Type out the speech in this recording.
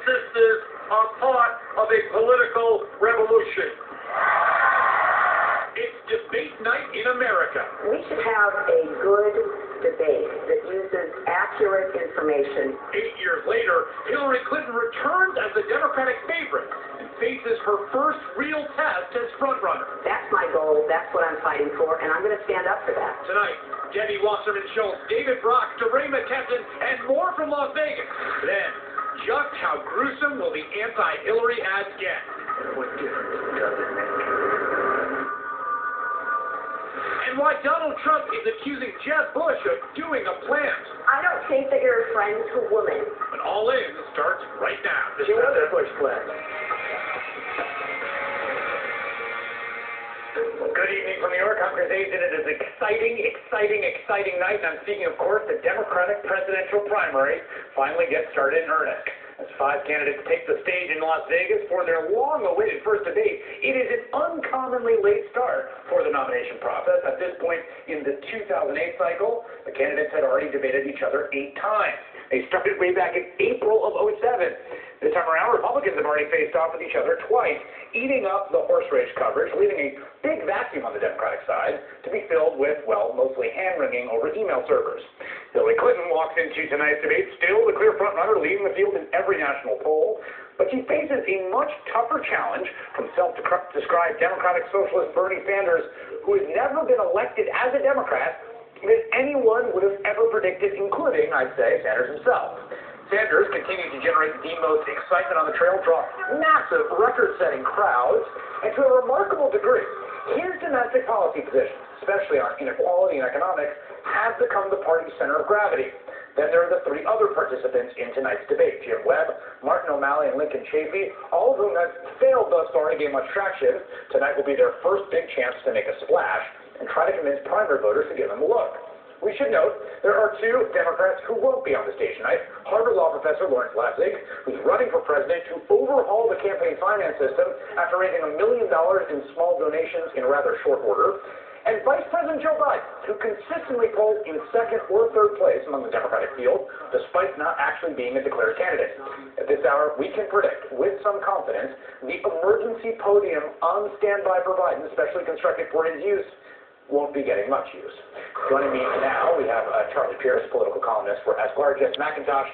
sisters are part of a political revolution. It's debate night in America. We should have a good debate that uses accurate information. 8 years later, Hillary Clinton returns as the Democratic favorite and faces her first real test as frontrunner. That's my goal. That's what I'm fighting for, and I'm going to stand up for that. Tonight, Debbie Wasserman Schultz, David Brock, DeRay McKesson, and more from Las Vegas. Then, just how gruesome will the anti-Hillary ads get? What difference does it make? And why Donald Trump is accusing Jeb Bush of doing a plant. I don't think that you're a friend to women. But All In starts right now. She was a Bush plant. Good evening from New York. I'm Chris Hayes, and it is exciting night. And I'm speaking, of course, the Democratic presidential primary finally gets started in earnest. As 5 candidates take the stage in Las Vegas for their long-awaited first debate, it is an uncommonly late start for the nomination process. At this point in the 2008 cycle, the candidates had already debated each other 8 times. They started way back in April of 2007. This time around, Republicans have already faced off with each other twice, eating up the horse race coverage, leaving a big vacuum on the Democratic side to be filled with, well, mostly hand-wringing over email servers. Hillary Clinton walks into tonight's debate still the clear frontrunner, leading the field in every national poll, but she faces a much tougher challenge from self-described Democratic socialist Bernie Sanders, who has never been elected as a Democrat than anyone would have ever predicted, including, I'd say, Sanders himself. Sanders continues to generate the most excitement on the trail, draw massive record-setting crowds, and to a remarkable degree, his domestic policy positions, especially on inequality and economics, have become the party's center of gravity. Then there are the 3 other participants in tonight's debate, Jim Webb, Martin O'Malley, and Lincoln Chafee, all of whom have failed thus far to gain much traction. Tonight will be their first big chance to make a splash and try to convince primary voters to give them a look. We should note there are 2 Democrats who won't be on the stage tonight. Harvard Law professor Lawrence Lessig, who's running for president to overhaul the campaign finance system after raising $1 million in small donations in rather short order. And Vice President Joe Biden, who consistently polls in 2nd or 3rd place among the Democratic field, despite not actually being a declared candidate. At this hour, we can predict, with some confidence, the emergency podium on standby for Biden, especially constructed for his use, won't be getting much use. Joining me now, we have Charlie Pierce, political columnist for Esquire, Jess McIntosh,